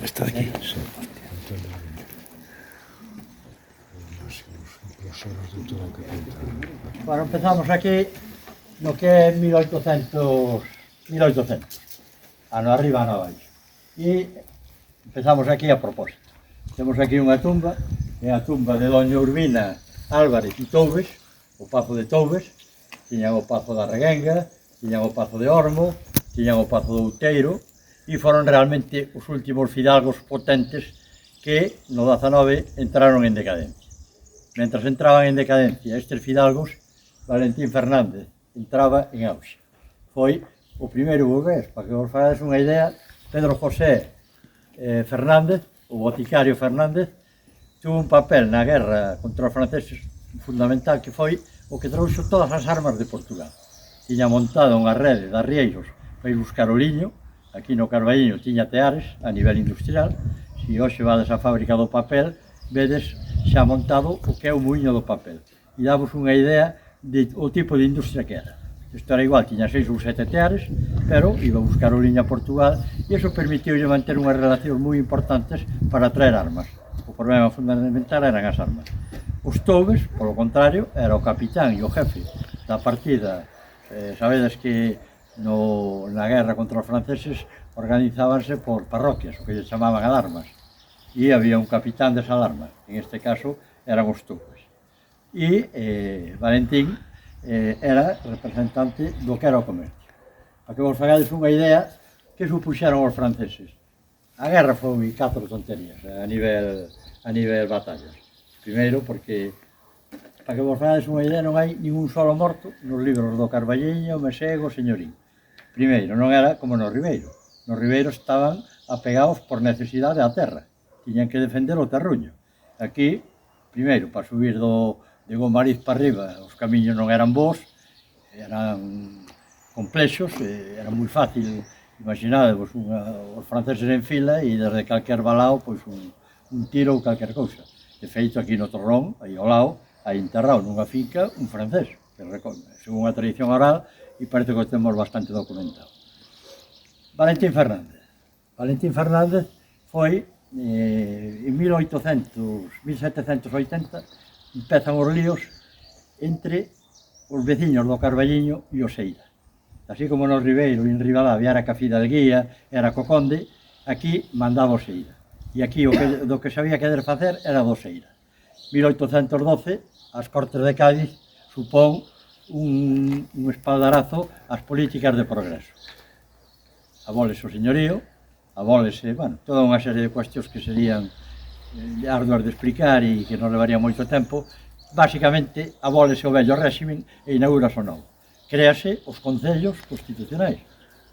Está aquí. Bueno, empezamos aquí no que é 1800, ano arriba, ano abaixo. E empezamos aquí a propósito. Temos aquí unha tumba, é a tumba de Doña Urbina Álvarez e Toubes, o Pazo de Toubes, tiñan o Pazo da Reguenga, tiñan o Pazo de Ormo, tiñan o Pazo do Outeiro, e foron realmente os últimos fidalgos potentes que no 19 entraron en decadencia. Mentras entraban en decadencia estes fidalgos, Valentín Fernández entraba en auxe. Foi o primeiro burgués, para que vos fagades unha idea, Pedro José Fernández, o boticario Fernández, tuvo un papel na guerra contra os franceses fundamental, que foi o que trouxo todas as armas de Portugal. Tiña montado unha rede de arrieiros para ir buscar o liño, aquí no Carballiño tiña teares a nivel industrial. Se hoxe vades á fábrica do papel, vedes xa montado o que é o muiño do papel. E damos unha idea do tipo de industria que era. Isto era igual, tiña 6 ou 7 teares, pero iba a buscar o liño a Portugal e iso permitiulle manter unhas relacións moi importantes para traer armas. O problema fundamental eran as armas. Os Toubes, polo contrario, era o capitán e o jefe da partida. Sabedes que na guerra contra os franceses organizábanse por parroquias, o que lle chamaban alarmas, e había un capitán desa alarma, en este caso eran os Toubes. E Valentín era representante do que era o comercio. Para que vos fagades unha idea, que supuxeron os franceses? A guerra foi 4 tonterías a nivel batallas. Primeiro, porque, para que vos fagades unha idea, non hai ningún solo morto nos libros do Carballiño, Mesego, Señorín. Primeiro, non era como no Ribeiro. Nos Ribeiros estaban apegados por necesidade á terra. Tiñan que defender o terruño. Aquí, primeiro, para subir de Gomariz para arriba, os camiños non eran bons, eran complexos, era moi fácil, imaginadevos, os franceses en fila e desde calquer balao, pois un tiro ou calquer cousa. De feito, aquí no Torrón, aí ao lado, hai enterrado nunha finca un francés, que según a tradición oral, e parece que o temos bastante documentado. Valentín Fernández. Valentín Fernández foi, en 1780, empezan os líos entre os veciños do Carballiño e o Seira. Así como no Ribeiro e en Ribadavia era ca Fidalguía, era co conde, aquí mandaba o Seira. E aquí do que sabía querer facer era do Seira. 1812, as Cortes de Cádiz supón un espaldarazo ás políticas de progreso. Abólese o señorío, abólese, toda unha serie de cuestións que serían arduas de explicar e que nos levaría moito tempo. Básicamente, abólese o vello réximen e inaugurase o novo. Créase os concellos constitucionais.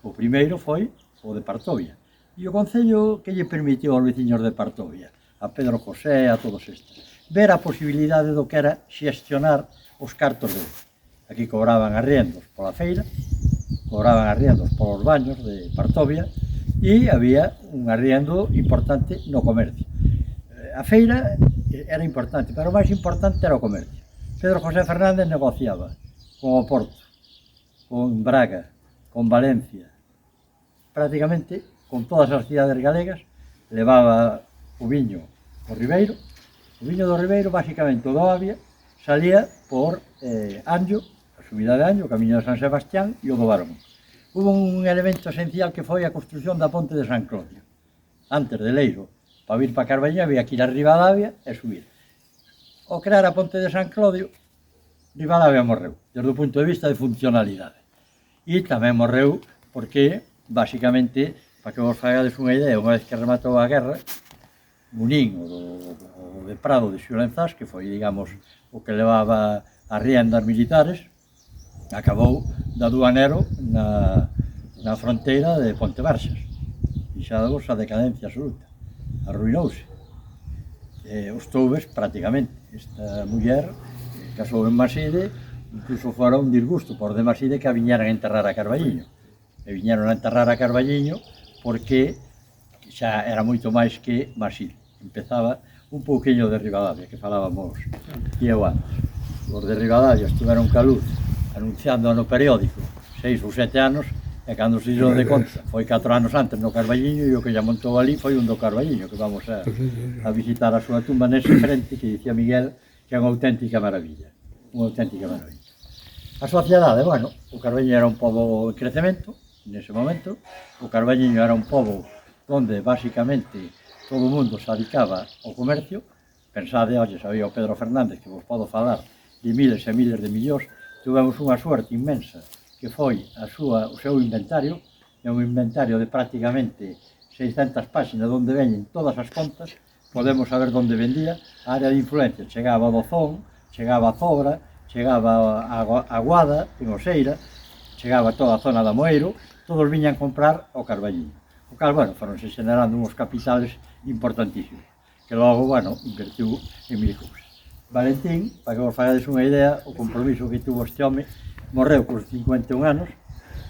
O primeiro foi o de Partovia. E o concello que lle permitiu aos veciños de Partovia, a Pedro José, a todos estes, ver a posibilidade do que era xestionar os cartos de ouro. Aquí cobraban arriendos pola feira, cobraban arriendos polos baños de Partovia e había un arriendo importante no comercio. A feira era importante, pero o máis importante era o comercio. Pedro José Fernández negociaba con Oporto, con Braga, con Valencia, prácticamente con todas as cidades galegas, levaba o viño do Ribeiro. O viño do Ribeiro, basicamente, o do Avia, salía por Anllo, a subida de Anllo, o camiño de San Sebastián e o do Barón. Hubo un elemento esencial que foi a construción da ponte de San Clodio. Antes de Leiro, para vir para Carballiño, había que ir a Ribadavia e subir. Ao crear a ponte de San Clodio, Ribadavia morreu, desde o punto de vista de funcionalidade. E tamén morreu porque, basicamente, para que vos fagades unha idea, unha vez que rematou a guerra, Munín, o de Prado de Xulenzás, que foi, digamos, o que levaba as riendas militares, acabou de aduanero na fronteira de Pontebarzas. Fixadevos a decadencia absoluta. Arruinouse. Os Toubes, prácticamente. esta muller casou en Maside, incluso fora un disgusto por de Maside que a viñeran enterrar a Carballiño. E viñeron a enterrar a Carballiño porque xa era moito máis que Maside. Empezaba un pouquiño de Ribadavia, que falábamos que eu antes. Os de Ribadavia estiveron ca luz anunciando no periódico 6 ou 7 anos, e cando se dixo de conta, foi 4 anos antes no Carballiño, e o que lle montou ali foi un do Carballiño, que vamos a visitar a súa tumba nese frente, que dicía Miguel que é unha auténtica maravilla, unha auténtica maravilla. A sociedade, bueno, o Carballiño era un pobo en crecemento, nese momento, o Carballiño era un pobo onde, basicamente, todo o mundo se dedicaba ao comercio. Pensade, olles, había o Pedro Fernández, que vos podo falar de miles e miles de millóns. Tivemos unha suerte inmensa, que foi o seu inventario, é un inventario de prácticamente 600 páxinas onde veñen todas as contas, podemos saber onde vendía, a área de influencia chegaba a Dozón, chegaba a Zobra, chegaba a Guada, en Oseira, chegaba a toda a zona da Moeiro, todos viñan comprar ao Carballiño. O cal, bueno, foronse generando uns capitales importantísimos, que logo, bueno, invertiu en mil cousas. Valentín, para que vos fagades unha idea, o compromiso que tuvo este home, morreu cos 51 anos.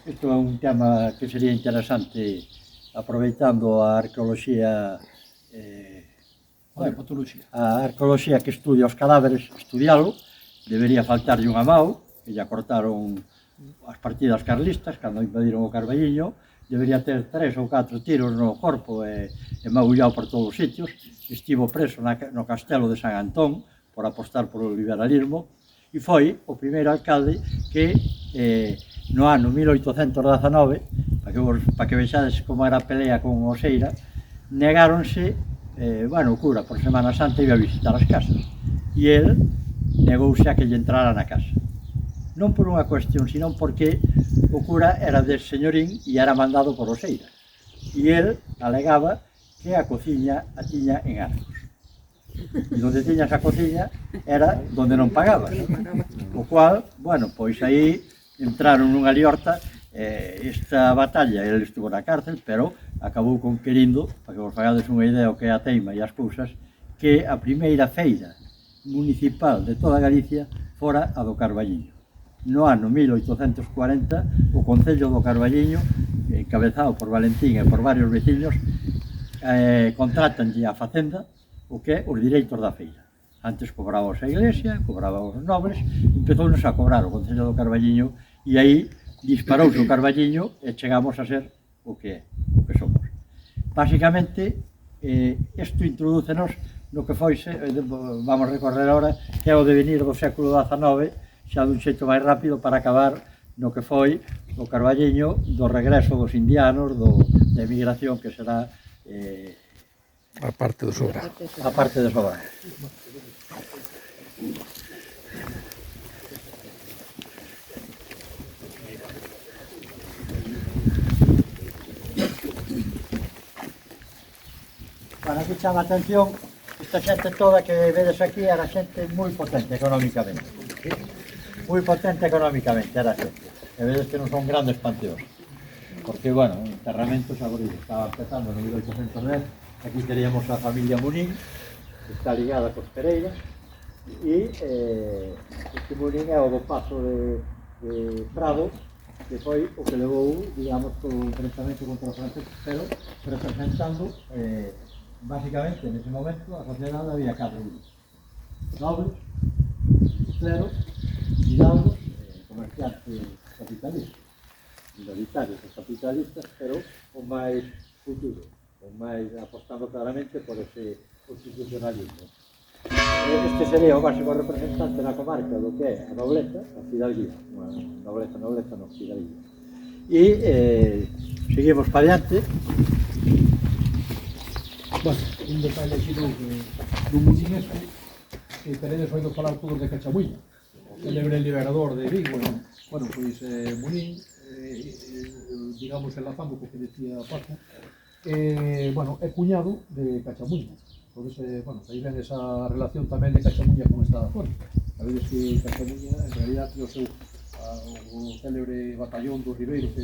Isto é un tema que sería interesante, aproveitando a arqueoloxía, a arqueoloxía que estudia os cadáveres, estudialo. Debería faltarlle unha mao, que lle cortaron as partidas carlistas cando invadiron o Carballiño. Debería ter 3 ou 4 tiros no corpo e magullado por todos os sitios. Estivo preso no castelo de San Antón por apostar por o liberalismo, e foi o primeiro alcalde que no ano 1819, para que vexades como era a pelea con Oseira, negáronse, bueno, o cura por Semana Santa iba a visitar as casas, e el negouse a que lle entrara na casa. Non por unha cuestión, senón porque o cura era de señorín e era mandado por Oseira, e el alegaba que a cociña a tiña en Arcos. E onde tiñas a cociña era onde non pagabas. O cual, bueno, pois aí entraron nunha liorta. Esta batalla, ele estuvo na cárcel, pero acabou conquerindo, para que vos fagades unha idea o que é a teima e as cousas, que a primeira feira municipal de toda Galicia fora a do Carballiño. No ano 1840, o Concello do Carballiño, encabezado por Valentín e por varios veciños, contratanlle a Facenda o que é os direitos da feira. Antes cobraba a Iglesia, cobraba os nobres, empezounos a cobrar o Concello do Carballiño, e aí disparouse o Carballiño e chegamos a ser o que somos. Básicamente, isto introdúcenos no que foi, vamos recorrer ahora, que é o devenir do século XIX, xa dun xeito máis rápido, para acabar no que foi o Carballiño do regreso dos indianos, da emigración, que será a parte do Sobra. A parte de Sobra. Para que chama a atención, esta xente toda que vedes aquí era xente moi potente económicamente. Moi potente económicamente era xente. E vedes que non son grandes panteos. Porque, bueno, o enterramento xa vos digo, estaba empezando no 1810. Aquí teríamos a familia Munín, que está ligada cos Pereira, e este Munín é o do paso de Prado, que foi o que levou, digamos, todo o enfrentamento contra os franceses, pero representando, basicamente, nese momento, a sociedade había 4 grupos: nobles, cleros, hidalgos, comerciantes capitalistas, minoritarios e capitalistas, pero o máis futuro, o máis apostando claramente por ese constitucionalismo. Este sería o máximo representante na comarca do que é a nobleza, a fidalguía, nobleza non, fidalguía. E seguimos para diante. Bueno, un detalle así dun Munín este, que teredes oído falar todos de Cachamuiña, o célebre liberador de Vigo. Bueno, pois Munín, digamos, enlazando co que decía Paco, bueno, é cuñado de Cachamuiña. Entonces, bueno, aí ven esa relación tamén de Cachamuiña con esta zona. Sabedes que Cachamuiña, en realidad, o seu o célebre batallón do Ribeiro que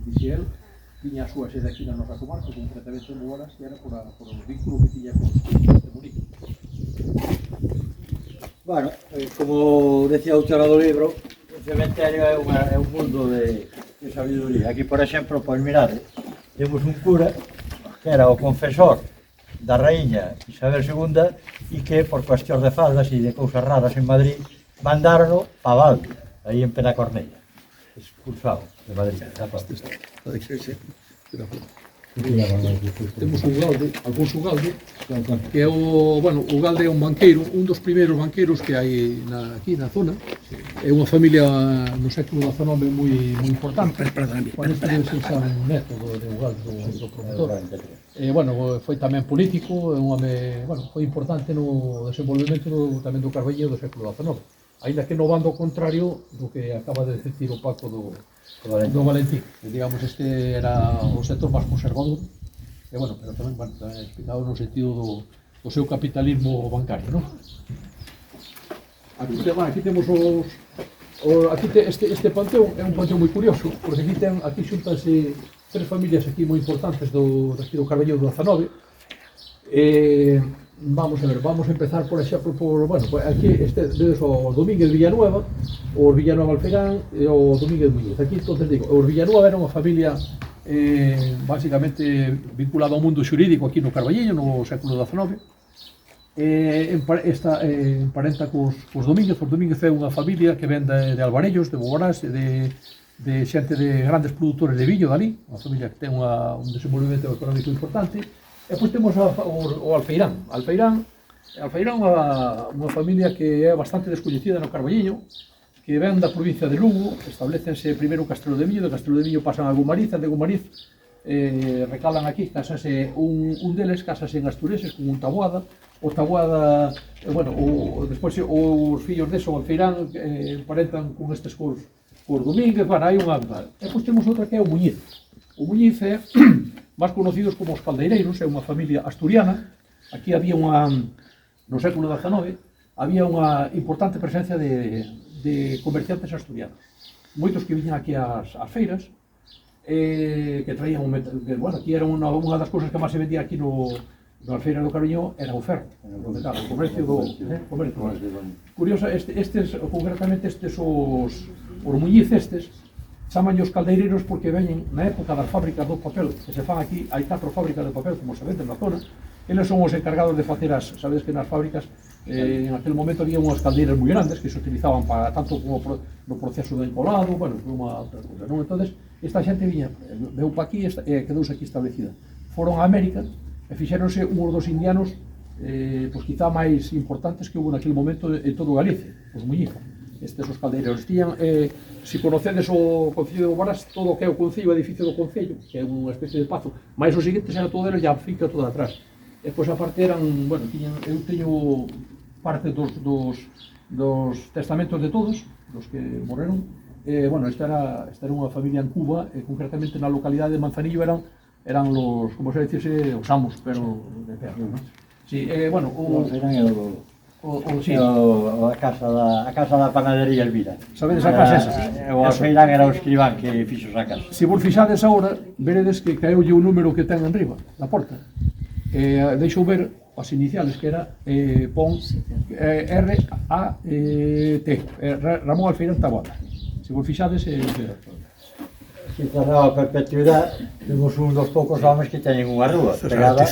dixía el, tiña a súa sede aquí na nosa comarca, concretamente en Boaras, que era por o vínculo que tiña con este municipio. Bueno, como decía a autora do libro, o cementerio é un mundo de sabiduría. Aquí, por exemplo, pois mirade, temos un cura que era o confesor da raíña Isabel II e que, por cuestións de faldas e de cousas raras en Madrid, mandaron para Valde, aí en Penacornella, expulsado de Madrid. Temos o Ugalde, Alfonso Ugalde, que é o Ugalde é un banqueiro, un dos primeiros banqueiros que hai aquí na zona. É unha familia no século XIX moi importante. Juan este debe ser San Neto de Ugalde, do promotor. Foi tamén político, é un home, foi importante no desenvolvemento tamén do Carballiño do século XIX. Ainda que no bando contrario do que acaba de decir o Paco do Valentín. Digamos, este era o sector máis conservador, pero tamén explicado no sentido do seu capitalismo bancario, non? Aquí temos este panteón, é un panteón moi curioso, porque aquí xuntanse tres familias aquí moi importantes do Carballiño do XIX. Vamos a ver, vamos a empezar por exemplo aquí vedes o Domínguez Villanueva, o Villanueva Alferán e o Domínguez Muñiz. Aquí, entonces digo, o Villanueva era unha familia basicamente vinculada ao mundo xurídico aquí no Carballiño no século XIX. Emparenta cos Domínguez. Os Domínguez é unha familia que ven de Alvarellos, de Boborás, de xente de grandes produtores de viño dali, unha familia que ten un desenvolvemento económico importante. E depois temos o Alfeirán. Alfeirán é unha familia que é bastante descoñecida no Carballiño, que ven da provincia de Lugo, establecense primeiro en Castelo de Miño, de Castelo de Miño pasan a Gumariz, de Gumariz recalan aquí, casase un deles, casase en Astureses con un Taboada, o Taboada, despois os fillos deso, o Alfeirán, emparentan con estes cos Domínguez, hai unha... E depois temos outra que é o Muñiz. O Muñiz é máis conocidos como os Caldeireiros, é unha familia asturiana. Aquí había no século XIX, había unha importante presencia de comerciantes asturianos. Moitos que viñan aquí ás feiras, que traían aquí era unha das cousas que máis se vendía aquí na feira do Carballiño, era o ferro, o metal, o comercio do comercio. Curioso, concretamente os Muñiz chamanlle os caldeireiros porque veñen na época das fábricas do papel que se fan aquí, hai 4 fábricas de papel como se vende na zona, eles son os encargados de facer sabedes que nas fábricas en aquel momento había unhas caldeiras moi grandes que se utilizaban para tanto como no proceso de encolado, foi unha outra cousa, non? Entonces, esta xente viña, veu pa aquí e quedouse aquí establecida. Foron a América e fixéronse uns dos indianos quizá máis importantes que hubo naquele momento en todo Galicia, os Muñiz. Estes os caldeireiros tiñan, se conocedes o Concello de Boborás, todo o que é o Concello, o edificio do Concello, que é unha especie de pazo, máis os seguintes era todo eles, a finca toda atrás. E pois a parte eran, eu teño parte dos testamentos de todos, dos que morreron. Esta era unha familia en Cuba, concretamente na localidade de Manzanillo eran los, como se dicese, os amos, pero de perro, non? Sí, a casa da panadería Elvira. Sabedes a casa esa? O Alfeirán era o escribán que fixo esa casa. Se vos fixades agora, veredes que caeulle o número que ten enriba, na porta. Deixou ver as iniciales que era R-A-T, Ramón Alfeirán Taboada. Se vos fixades... Se cerraba a perpetuidade, temos un dos poucos homes que teñen unha rúa pegada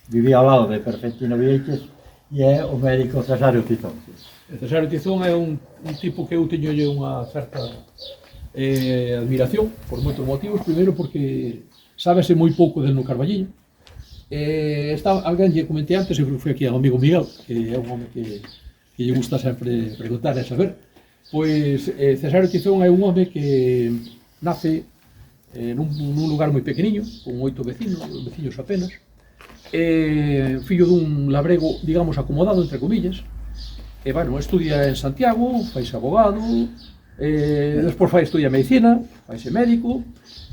vivía ao lado de Perfectino Vieites e é o médico Cesario Tizón. Cesario Tizón é un tipo que eu teño unha certa admiración por moitos motivos. Primeiro porque sábese moi pouco del no Carballiño. Alguén lle comentei antes, eu fui aquí ao amigo Miguel, que é un home que lle gusta sempre preguntar e saber. Pois Cesario Tizón é un home que nace nun lugar moi pequeniño, con 8 veciños apenas, fillo dun labrego, digamos, acomodado, entre comillas, estudia en Santiago, faise abogado, despois estudia medicina, faise médico,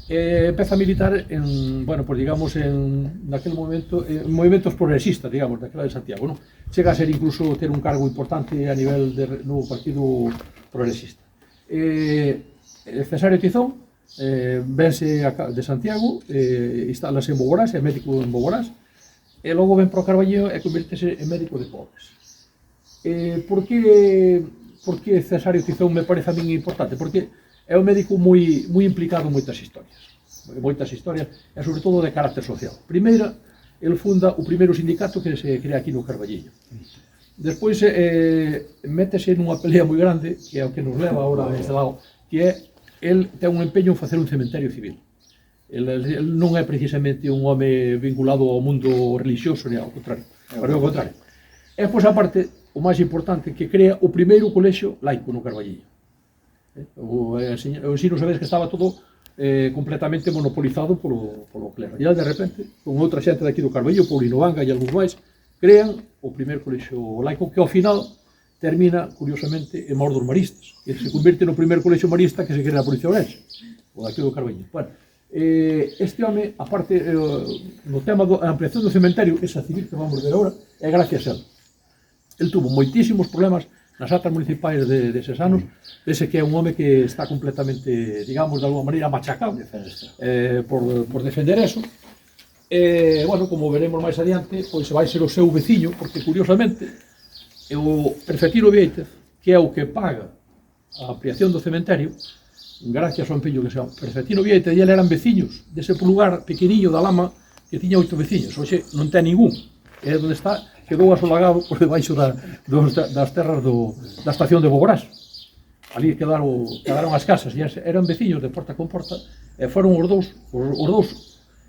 empeza a militar naquele momento, en movimentos progresistas, digamos, daquela de Santiago, non? Chega a ser incluso ter un cargo importante a nivel no Partido Progresista. Cesario Tizón vense de Santiago, instálase en Boborás, é médico en Boborás, e logo ven para o Carballiño e convirtese en médico de pobres. Por que Cesario Tizón me parece a min importante? Porque é un médico moi implicado en moitas historias, e sobre todo de carácter social. Primeira, ele funda o primeiro sindicato que se crea aquí no Carballiño. Despois métese nunha pelea moi grande, que é o que nos leva agora a este lado, que é, el ten un empeño en facer un cementerio civil. El non é precisamente un home vinculado ao mundo religioso, nem ao contrario, pero ao contrario. E, pois, aparte, o máis importante, que crea o primeiro colexio laico no Carballiño. O ensino, sabedes que estaba todo completamente monopolizado polo clero. E, de repente, con outra xente daqui do Carballiño, Paulino Vanga e algúns máis, crean o primeiro colexio laico, que ao final termina, curiosamente, en Mor dos Maristas, que se convirte no primeiro colexio marista que se crea na Policía Orense, o daqui do Carballiño. Bueno, este home, aparte, no tema da ampliación do cementerio, esa civil que vamos ver agora, é gracias a él. El tuvo moitísimos problemas nas actas municipais deses anos, dese que é un home que está completamente, digamos, de alguma maneira machacado por defender eso. Bueno, como veremos máis adiante, pois vai ser o seu veciño, porque, curiosamente, o Perfectino Vieitez, que é o que paga a ampliación do cementerio, gracias ao empeño que se chama Perfectino Vieitez, e ele eran veciños dese lugar pequeniño da Lama, que tiña 8 veciños. Hoxe non ten ningún. É onde está, quedou asolagado por debaixo das terras da estación de Boborás. Ali quedaron as casas, e eran veciños de porta con porta, e foron os dous,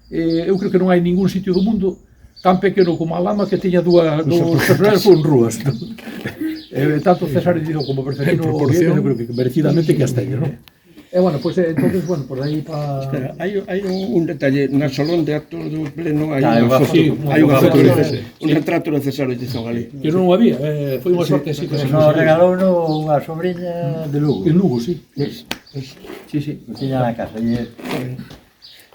eu creo que non hai ningún sitio do mundo tan pequeno como a Lama que teña dous personajes con rúas. Tanto César Tizón como Perfectino, eu creo que merecidamente que as teña, non? Bueno, pues entonces, bueno, por aí para... Espera, hai un detalle, na salón de actos do pleno hai unha foto, un retrato de Cesario Tizón ali. Que non o había, foi unha sorte así que se nos regalou unha sobrinha de Lugo. En Lugo, sí. Sí, que tiña na casa.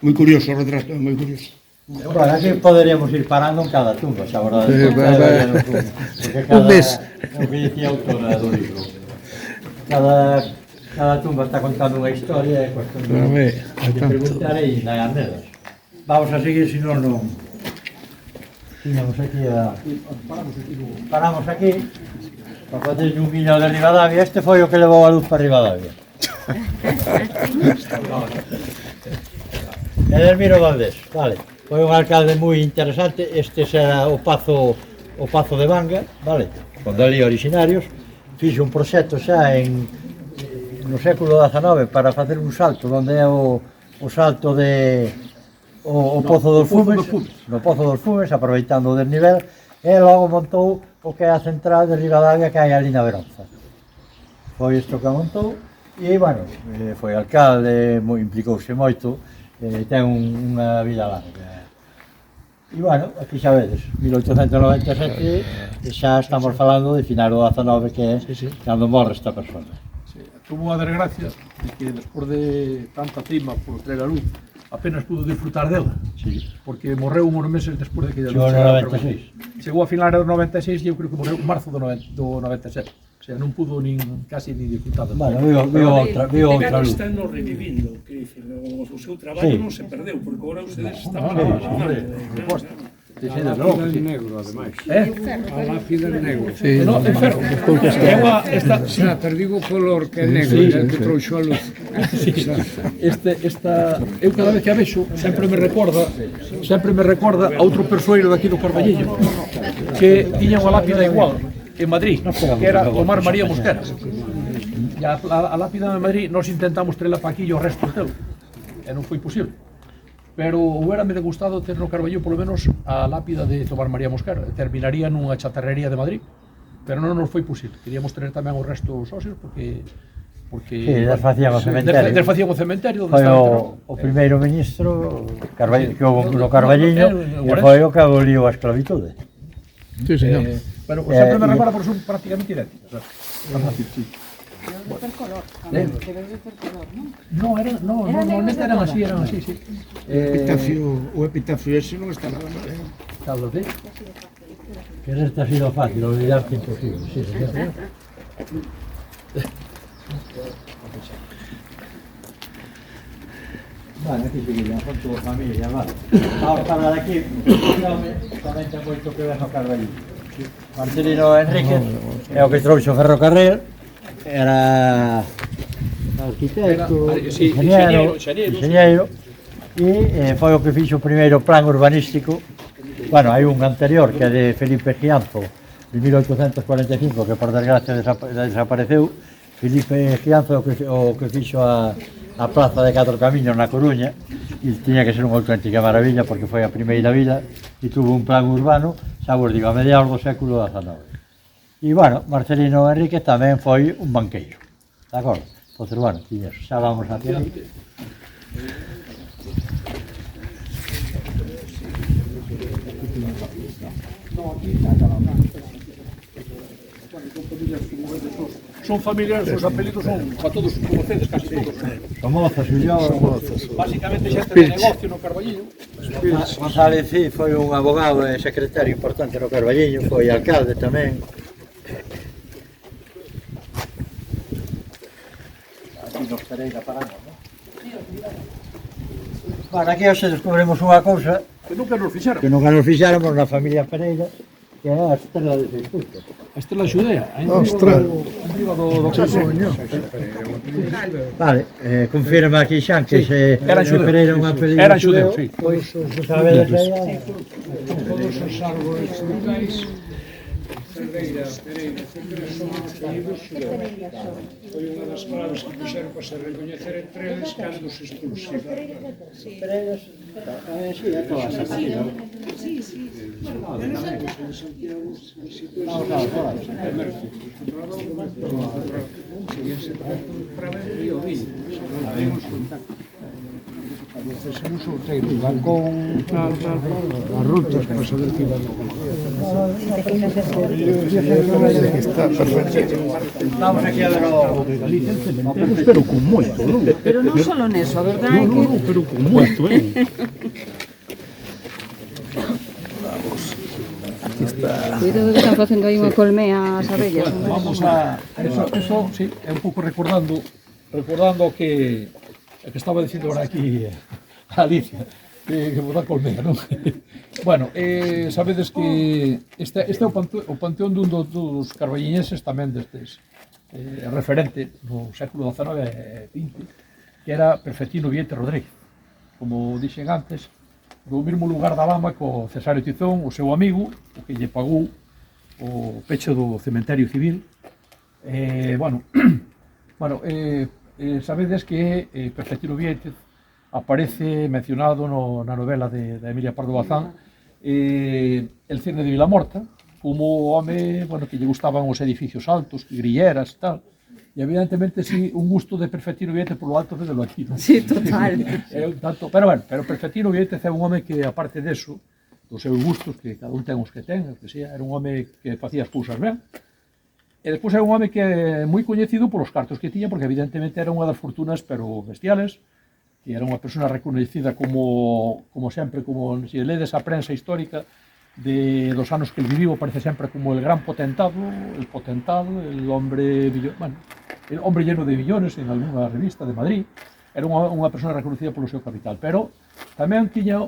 Moi curioso o retrato, moi curioso. Bueno, aquí poderíamos ir parando en cada tumba, xa verdade. Un mes. O que dicía a autora do libro. Cada tumba está contando unha historia e cuestión de preguntar e indagar nelas. Vamos a seguir, se non tiñamos aquí paramos aquí para facer un guiño de Ribadavia. Este foi o que levou a luz para Ribadavia. Edelmiro Valdés, vale. Foi un alcalde moi interesante. Este será o Pazo de Vanga, vale, con dali originarios. Fixe un proxecto xa no século XIX para facer un salto onde é o salto o Pozo dos Fumes, no Pozo dos Fumes, aproveitando o desnivel, e logo montou o que é a central de Ribadavia que hai ali na Veronza. Foi isto que montou e, bueno, foi alcalde, implicouse moito, ten unha vida larga. E, bueno, aquí xa vedes, 1897, xa estamos falando de final do XIX, que é cando morre esta persona. Tuvo a desgracia de que despois de tanta prima por traer a luz apenas pudo disfrutar dela, porque morreu uns meses despois de que a luz chegara ao 96. Chegou a final do 96 e eu creo que morreu en marzo do 97. O sea, non pudo casi ni disfrutar dela. Bueno, viu outra luz. Están nos revivindo, que dicen, o seu traballo non se perdeu, porque agora ustedes están falando. A lápida negro, ademais. A lápida negro. Sí, no, é ferro. Xa, pero digo o color que é negro, que trouxo a luz. Eu cada vez que a vexo sempre me recorda a outro persoeiro daqui do Carballiño que tiña unha lápida igual en Madrid, que era Omar María Mosquera. E a lápida de Madrid nós intentamos traerla para aquí e o resto dela, e non foi posible. Pero huérame de gustado ter no Carballiño polo menos a lápida de Tomás María Mosquera. Terminaría nunha chatarrería de Madrid, pero non nos foi posible. Queríamos tener tamén os restos óseos porque sí, desfacían o cementerio. Desfacían o cementerio. Foi o primeiro ministro que houve no Carballiño e foi o que aboliu a esclavitude. Sí, señor. Pero sempre me recorda por son prácticamente idénticos. Está fácil, sí. Normalmente eran así, sí. O epitafio ese non está nada mal, Carlos, ¿sí? Que este ha sido fácil, olvidarte imposible, sí, señor. Bueno, aquí seguirían con tu familia, vale. Vamos a hablar aquí, tamén ten moito que ver no Carballiño. Marcelino Enríquez é o que trouxe o ferrocarril, era arquitecto, Sí, ingeniero, e foi o que fixo o primeiro plan urbanístico. Bueno, hai un anterior que é de Felipe Gianzo, de 1845, que por desgracia desapareceu. Felipe Gianzo o que fixo a Plaza de Catro Camiños na Coruña, e tiña que ser unha auténtica maravilla porque foi a primeira vila e tuvo un plan urbano, xa vos digo, a mediados do século XIX. E, bueno, Marcelino Enríquez tamén foi un banqueiro, de acordo? Pois, bueno, tiña eso, xa vamos a ter. Son familiares, os apelidos son, para todos os conocedes, casi todos. Somozas, Ulloa. Básicamente xente de negocio no Carballiño. González Cid foi un abogado e secretario importante no Carballiño, foi alcalde tamén. Aquí nos Pereira paramos, non? Bueno, aquí hoxe descubrimos unha cousa Que nunca nos fixaron. que nunca nos fixáramos na familia Pereira, que é a estrela de Seixusto. A Estrela Xudea. Ostras. Arriba do caso. Vale, confirma aquí Xan que se Eran xudeus. Pereira é un apelido Eran xudeus, sí. Pois, sabedes aí? Todos os árboles frutales, Pereira, sempre son apelidos xudeus. Foi unha das palabras que fixeron para se recoñecer entre eles cando se expulsiva. Pereiras, sí, é todas así, non? Son solteiros, van con as rutas para saber que iban. Está perfecto. Vamos aquí a ver o Pero con moito, non? Pero non só neso, a verdade é que... Pero con moito, Cuidado que están facendo aí unha colmea ás abellas. Vamos a... Eso, sí, é un pouco recordando o que estaba dicindo ahora aquí a Alicia, que vos dá colmea, non? Bueno, sabedes que este é o panteón dun dos carballiñeses tamén destes referente no século XIX e XX, que era Perfectino Viete Rodríguez. Como dixen antes, do mesmo lugar da Lama co Cesario Tizón, o seu amigo, o que lle pagou o peche do cementerio civil. Sabedes que Perfectino Viétez aparece mencionado na novela de Emilia Pardo Bazán, El Cirne de Vilamorta, como home que lle gustaban os edificios altos, grilleras e tal. E evidentemente sí, un gusto de Perfectino Viétez polo alto desde lo aquí, non? Sí, total. Pero Perfectino Viétez é un home que, aparte deso, dos seus gustos, que cada un ten os que ten, que sea, era un home que facía as cousas ben. E despois é un home que é moi coñecido polos cartos que tiña, porque evidentemente era unha das fortunas, pero bestiales, que era unha persona recoñecida como sempre, como se ledes a prensa histórica dos anos que el viviu, parece sempre como el gran potentado, el hombre lleno de billones en algunha revista de Madrid. Era unha persona reconocida polo seu capital, pero tamén tiña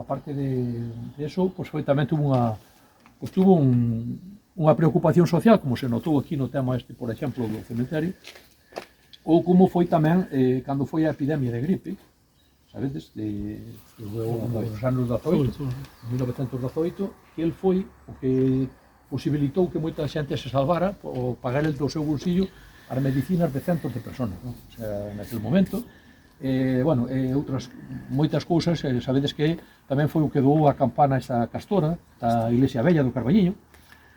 aparte de eso, foi tamén tuvo unha preocupación social, como se notou aquí no tema este, por exemplo, do cementerio, ou como foi tamén cando foi a epidemia de gripe, sabedes, dos anos 18, 1918, que el foi o que posibilitou que moita xente se salvara o pagar el do seu bolsillo as medicinas de centos de personas, non? O sea, naquele momento. Outras moitas cousas, sabedes que tamén foi o que doou a campana esta Castora, da Iglesia Bella do Carballiño,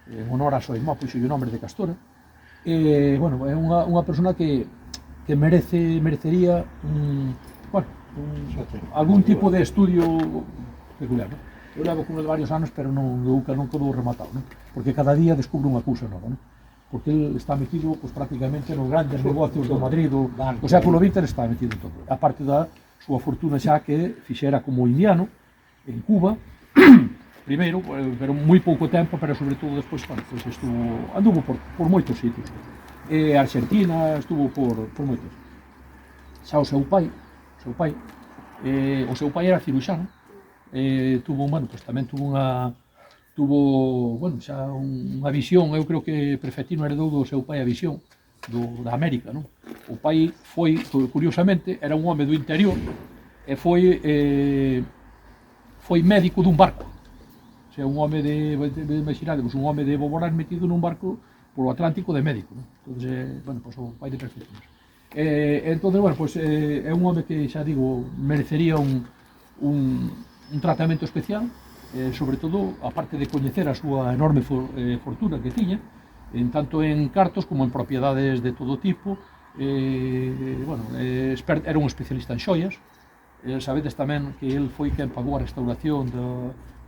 en honor a súa irmá, puxo o nome de Castora. É unha persona que merecería algún tipo de estudio peculiar, non? Eu levo con ele varios anos, pero nunca quedou rematado, non? Porque cada día descubro unha cousa nova, non? Porque ele está metido prácticamente nos grandes negocios do Madrid, do século XX, ele está metido en todo. A parte da súa fortuna xa que fixera como indiano en Cuba, primeiro, pero moi pouco tempo, pero sobre todo despois, anduvo por moitos sitios. Argentina, estuvo por moitos. Xa o seu pai era ciruxano, tamén tuvo tuvo, bueno, xa unha visión, eu creo que Perfettino heredou do seu pai a visión da América, non? O pai foi, curiosamente, era un home do interior e foi médico dun barco. O sea, un home imaginademos, un home de Boborán metido nun barco polo Atlántico de médico, non? Entón, bueno, pois o pai de Perfettino. Entón, bueno, pois é un home que, xa digo, merecería un tratamento especial, sobre todo, aparte de coñecer a súa enorme fortuna que tiña, tanto en cartos como en propiedades de todo tipo. Bueno, era un especialista en xoias. Sabedes tamén que el foi quen pagou a restauración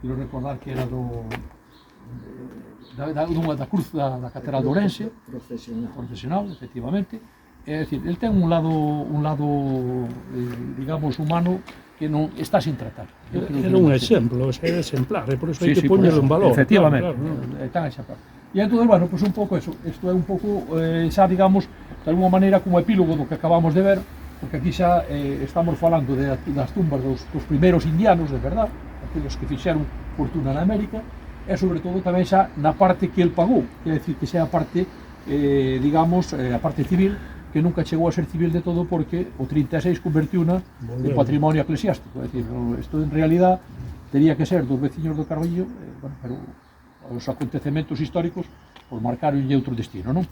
quero recordar que era da cruz da Catedral de Ourense, profesional, efectivamente. É dicir, el ten un lado digamos, humano que non está sin tratar. Era un exemplo, era exemplar, por eso hai que poñerlo en valor. Efectivamente, tan exemplar. E entón, bueno, pues un pouco eso, isto é un pouco, xa digamos, de alguma maneira como epílogo do que acabamos de ver, porque aquí xa estamos falando das tumbas dos primeiros indianos, de verdad, aqueles que fixeron fortuna na América, e sobre todo tamén xa na parte que el pagou, quer decir que xa a parte, digamos, a parte civil, que nunca chegou a ser civil de todo porque o 36 convertiuna en patrimonio eclesiástico, é dicir, isto en realidad tería que ser dos veciños do Carballo, bueno, pero os acontecementos históricos por marcaronlle outro destino, non?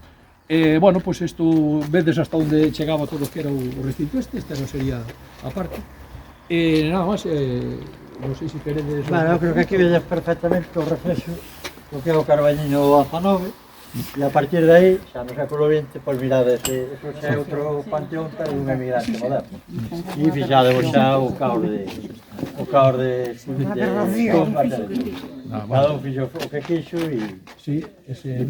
Bueno, pois isto, vedes hasta onde chegaba todo o que era o recinto esta non sería a parte. Nada máis, non sei se queredes... Bueno, eu creo que aquí vedes perfectamente o reflexo do que é o Carballiño 19, e a partir de aí, xa no século XX, pois mirades, eso xa é outro panteón para un emigrante moderno. E fixademos xa o caos de tumbas. Cada un fixo o que quixo e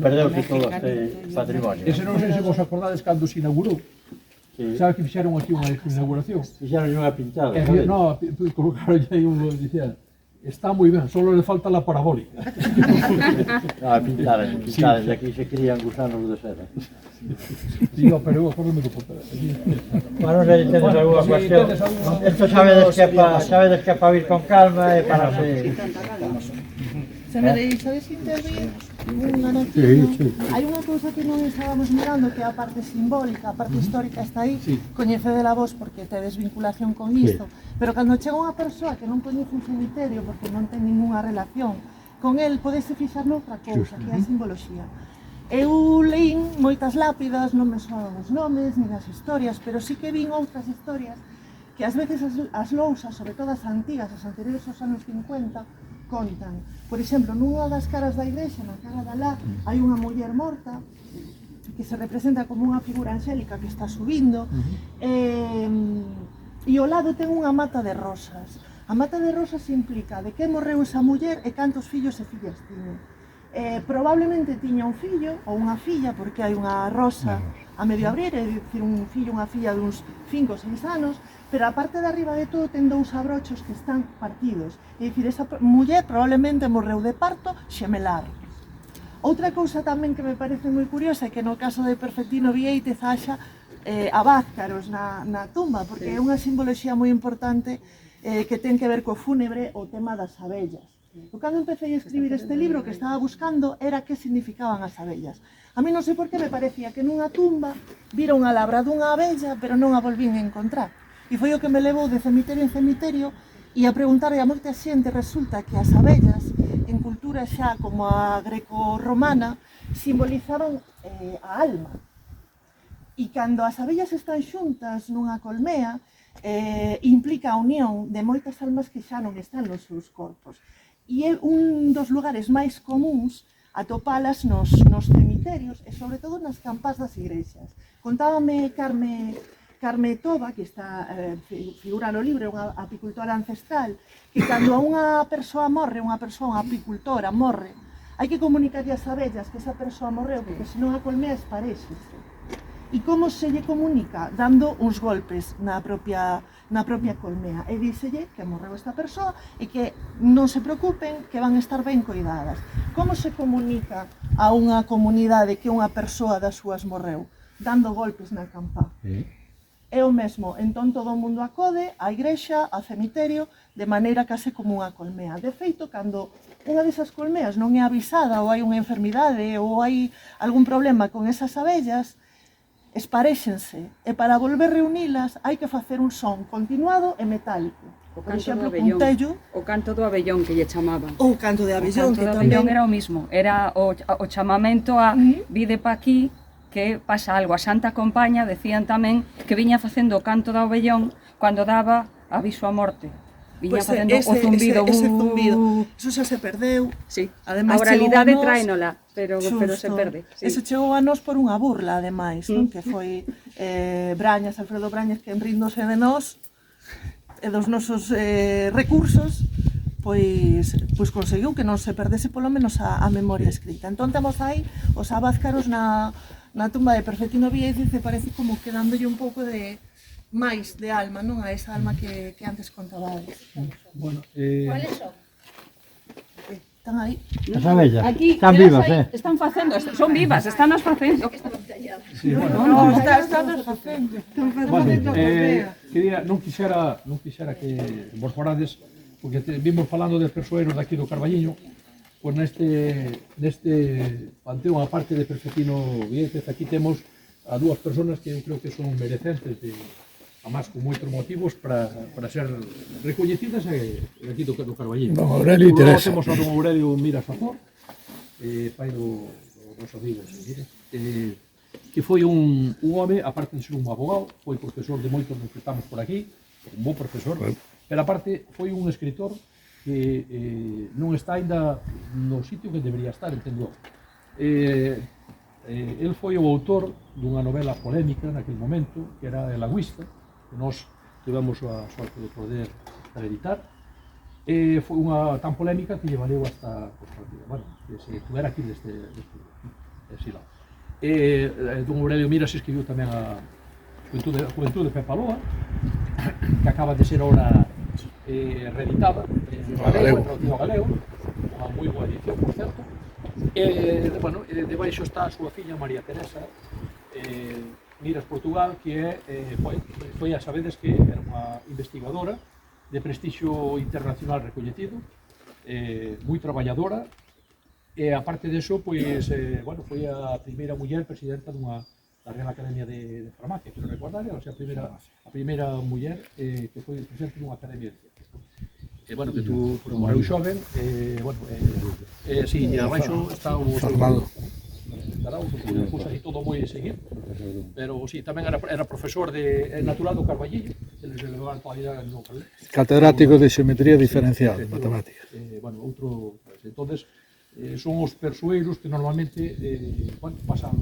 perdeuse todo este patrimonio. Ese non sei se vos acordades cando se inaugurou. Sabe que fixeron aquí unha inauguración? Fixeron unha pintada. No, colocaron aí un, dicía, está moi ben, solo le falta la parabólica. Pintadas, de aquí se crían gusanos de seda. Digo, pero eu acordome do papel. Bueno, non sei se tedes alguna cuestión. Esto sabedes que é para vir con calma e para se... Sabes intervir unha noticia? Hai unha cousa que non estábamos mirando que é a parte simbólica, a parte histórica está aí, coñecedela vos porque tedes vinculación con isto, pero cando chega unha persoa que non coñece un cemiterio porque non ten ninguna relación con el, podese fixar noutra cousa, que é a simboloxía. Eu leín moitas lápidas, non me soan os nomes nin as historias, pero sí que vin outras historias que ás veces as lousas, sobre todo as antigas, as anteriores aos anos 50, contan. Por exemplo, nunha das caras da igrexa, na cara de alá, hai unha muller morta que se representa como unha figura angélica que está subindo e ao lado ten unha mata de rosas. A mata de rosas implica de que morreu esa muller e cantos fillos e fillas tiña. Probablemente tiña un fillo ou unha filla, porque hai unha rosa a medio abrir, é dicir, un fillo ou unha filla duns 5 ou 6 anos, pero a parte de arriba de todo ten dous abrochos que están partidos. É dicir, esa muller probablemente morreu de parto xemelar. Outra cousa tamén que me parece moi curiosa é que no caso de Perfettino Vieitez haxa abázcaros na tumba, porque é unha simboloxía moi importante que ten que ver co fúnebre o tema das abellas. Eu cando empecé a escribir este libro, que estaba buscando era que significaban as abellas. A mí non sei por que me parecía que nunha tumba vira unha labra dunha abella, pero non a volvín a encontrar. E foi o que me levou de cemiterio en cemiterio e a preguntarle a moita xente, resulta que as abellas, en cultura xa como a greco-romana, simbolizaban a alma. E cando as abellas están xuntas nunha colmea, implica a unión de moitas almas que xa non están nos seus corpos. E é un dos lugares máis comuns atopalas nos cemiterios e sobre todo nas campás das igrexas. Contábame Carme Toba, que está figura no libro, unha apicultora ancestral, que cando unha persoa morre, unha apicultora morre, hai que comunicarlle ás abellas que esa persoa morreu, porque senón a colmea esparéxese. E como se lle comunica? Dando uns golpes na propia colmea e díselle que morreu esta persoa e que non se preocupen, que van estar ben coidadas. Como se comunica a unha comunidade que unha persoa das súas morreu? Dando golpes na campá. É o mesmo, entón todo o mundo acode á igrexa, ao cemiterio, de maneira case como unha colmea. De feito, cando unha desas colmeas non é avisada ou hai unha enfermidade ou hai algún problema con esas abellas, esparéxense e para volver reunilas hai que facer un son continuado e metálico. O Por canto exemplo, do abellón. puntello O canto do abellón que lle chamaban. ou canto de O abellón, canto que do abellón tamén... era o mismo, era o chamamento a vide pa aquí que pasa algo. A Santa Compaña decían tamén que viña facendo o canto do abellón cando daba aviso a morte. Viña Pois facendo o zumbido. ese zumbido, eso xa se perdeu. Sí, Ademais, a oralidade chegou a nos- tráenola, pero se perde. Sí. Eso chegou a nós por unha burla, ademais, non? Que foi Brañas, Alfredo Brañas, que rindose de nós e dos nosos recursos, pois conseguiu que non se perdese polo menos a memoria escrita. Entón temos aí os abázcaros na tumba de Perfectino Viéitez e parece como que dándolle un pouco de máis de alma, non? A esa alma que antes contabades. Bueno, Están aí. As abellas Aquí, están verás vivas, aí, están facendo, son vivas, están as facendo. No, están facendo. non quixera que vos forades, porque vimos falando de persoeiros daqui do Carballiño, pois neste panteón, a parte de Perfectino Viéitez, aquí temos a dúas persoas que eu creo que son merecentes de, además con moitos motivos para ser recoñecidas aquí do Carballiño. Don Aurelio e Teresa. Temos a don Aurelio Mira Sazor, pai do noso amigo, que foi un home, aparte de ser un abogado, foi profesor de moitos dos que estamos por aquí, un bo profesor, pero aparte foi un escritor que non está ainda no sitio que debería estar, entendo. El foi o autor dunha novela polémica naquele momento, que era El Agüista, que nós tivemos a sorte de poder editar. Foi unha tan polémica que lle valeu hasta, bueno, que se estuviera aquí deste lado. Don Aurelio Miras escribiu tamén a Juventude de Pepaloa, que acaba de ser ahora reeditada en galego, unha moi boa edición, por certo. Debaixo está a súa filla María Teresa Miras Portugal, que foi a sabedes que era unha investigadora de prestixio internacional recoñecido, moi traballadora, e aparte deso, pois, foi a primeira muller presidenta da Real Academia de Farmacia, quero recordar, ela a primeira muller que foi presidente dunha academia de ciencias. Que tú, por morreu xoven, si, abaixo está o Fernando. Puxa aí todo moi a seguir, pero si, tamén era profesor natural do Carballiño, eles se levaban toda a vida no Carballiño. Catedrático de xeometría diferencial, matemáticas. Outro, entonces, son os persoeiros que normalmente pasan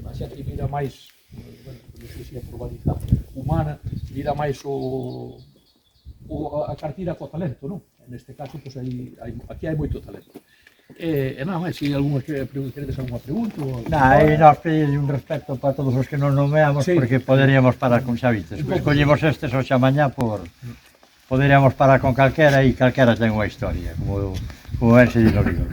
a xente mira máis, non sei se é por vanidade humana, mira máis a cartira co talento, non? Neste caso, pois aquí hai moito talento. Nada máis, se queredes algunha pregunta? E nós pedimos un respeto para todos os que non nomeamos, porque poderíamos parar con xavites. Escollimos estes hoxe a mañá poderíamos parar con calquera e calquera ten unha historia, como ben se di no libro.